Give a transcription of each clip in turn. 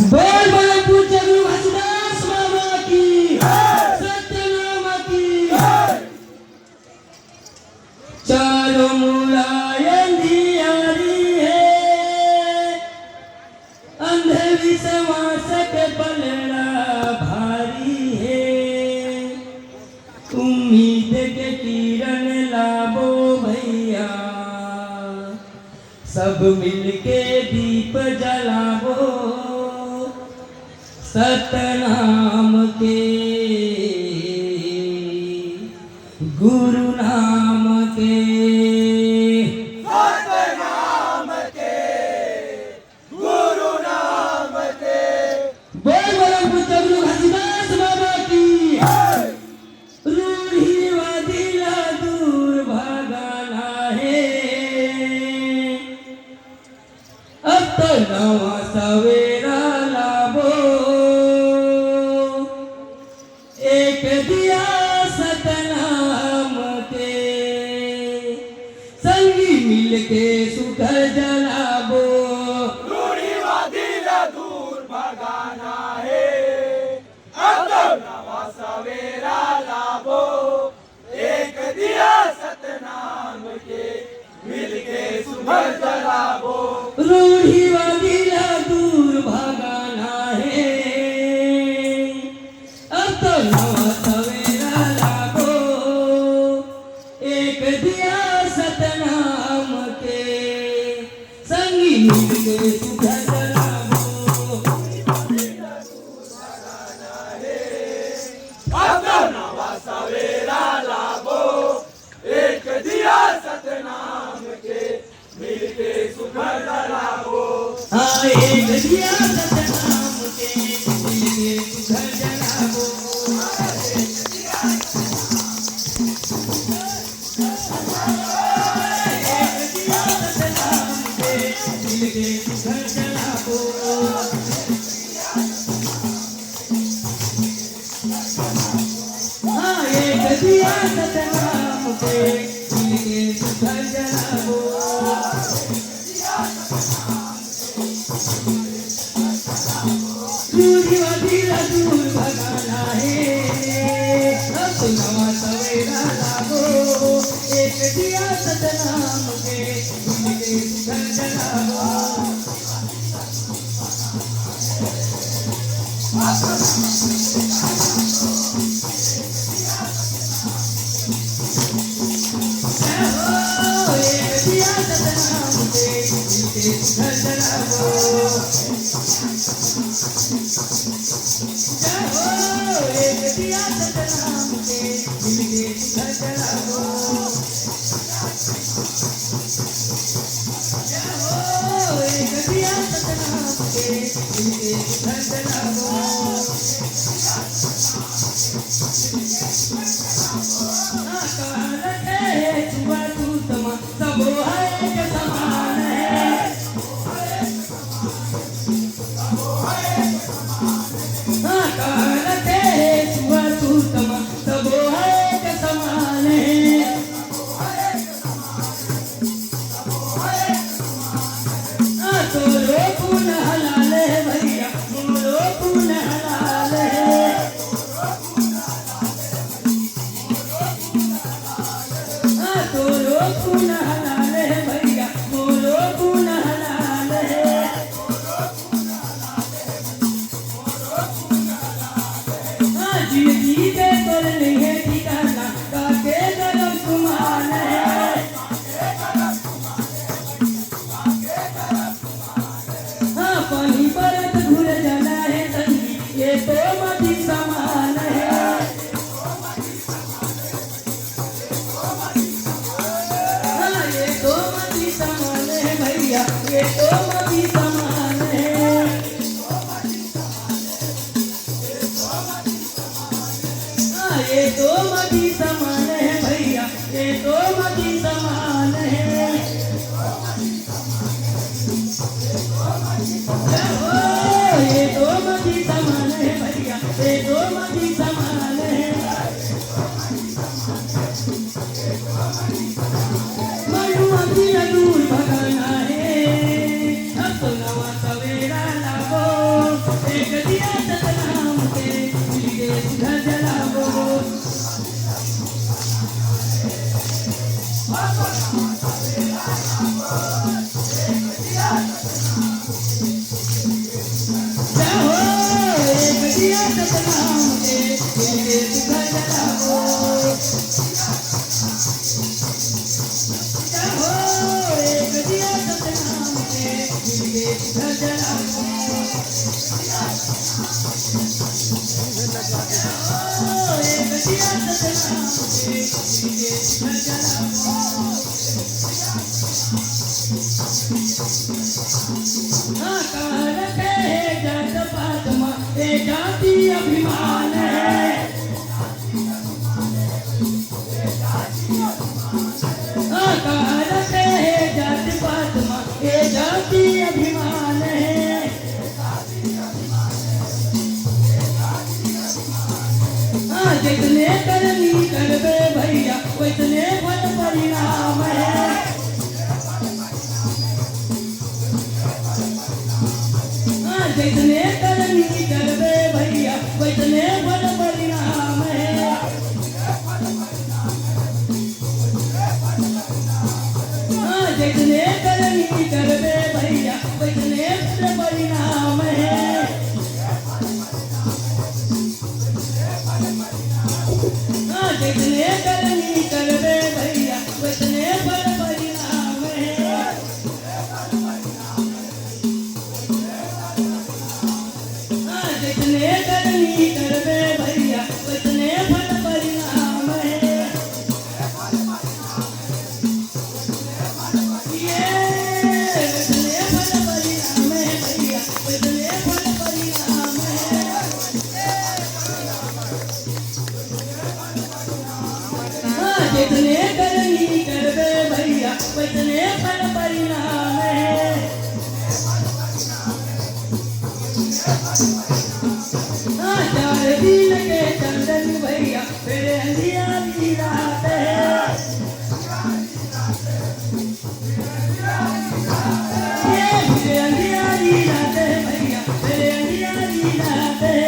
बोल बोल पूज्य गुरु घासीदास बाबा की सत्यनाम की चलो मुलायंदी यारी है अंधविश्वास के पलड़ा भारी है उम्मीद के किरण लाबो भैया सब मिलके दीप जलाबो सतनाम के गुरु नाम के सतनाम के गुरु नाम के बोल बोल पूज्य गुरु घासीदास बाबा की रूढ़ी वादिला दूर भगाना है अब तो नवा सवेरा लाबो एक दिया सतनाम के संगी मिलके सुखर जलाबो रूढ़िवादीला दूर भगाना है अब तो नवा सवेरा लाबो एक दिया सतनाम के मिलके सुबह जलाबो रूढ़ी वादिला दूर भगाना है अब तो नवा सवेरा लाबो एक दिया सतनाम के संगी मिलके सुखर जलाबो अब तो नवा सवेरा लाबो एक दिया सतनाम के मिलके सुबह जलाबो हाँ एक दिया सतनाम के मिलके सुखर जलाबो एक दिया सतनाम के मिलके सुखर जलाबो हाँ एक दिया सतनाम के मिलके सुखर जलाबो रूढ़िवादीला दूर भगाना है अब तो नवा सवेरा लाबो एक दिया सतनाम के मिलके सुखर जलाबो एक दिया सतनाम के मिलके सुखर जलाबो एक दिया सतनाम के मिलके सुखर जलाबो एक दिया सतनाम के मिलके सुखर जलाबो कहते हैं छुआ छूतमा सब है एक समान है कहते हैं छुआ छूतमा सब है एक समान है तो खून हलाल है भैया मोरो खून हलाल है तो खून हलाल है भैया मोरो खून हलाल है जी जी के तोर नहीं है ठिकाना काके गलम कुमान है पानी परत घुर जाना है संगी ये तो मती समान है ये तो मती समान है भैया ये तो मती समान है ये तो मती समान है भैया ये तो मती समान है ये तो मती समान है भैया ये तो मती समान है मनुआ की दूर भगाना है अब तो नवा सवेरा लाबो एक दिया सतनाम के मिलके घर जलाओ जाओ एक दिया सतनाम के मिलके घर जलाओ जाओ एक दिया सतनाम के मिलके घर जलाओ एक दिया सतनाम के मिलके घर जलाओ कारक है जात पात मां ए जाति अभिमान है कारक है जात पात मां ए जाति अभिमान है जितने करनी करवे भैया उतने फल परिणाम है जितने करनी करवे भैया उतने फल परिणाम है जितने करनी करवे भैया उतने फल परिणाम है जितने करनी करवे भैया उतने फल परिणाम है जितने करनी करवे भैया उतने फल परिणाम है ये उतने फल परिणाम है भैया उतने फल परिणाम है जितने करनी करवे भैया उतने फल परिणाम है चार दिन के चंदन भैया फिर अंधियारी रात है ये फिर अंधियारी रात है भैया फिर अंधियारी रात है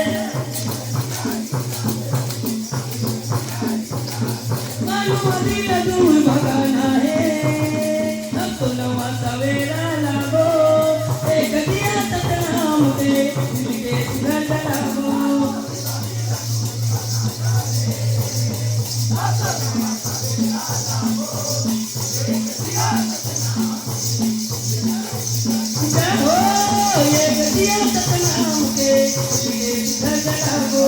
अनुमति दूर भगाना है अब तो नवा सवेरा लागो एक दिया सतनाम के मिलके घर जलाओ जाओ एक दिया सतनाम के मिलके घर जलाओ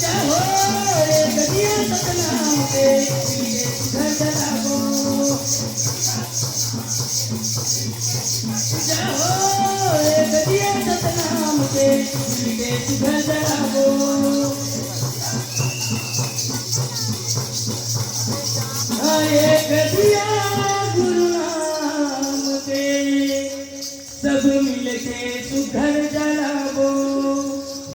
जाओ एक दिया सतनाम के मिलके घर जलाओ जाओ एक दिया सतनाम के मिलके घर जलाओ एक दिया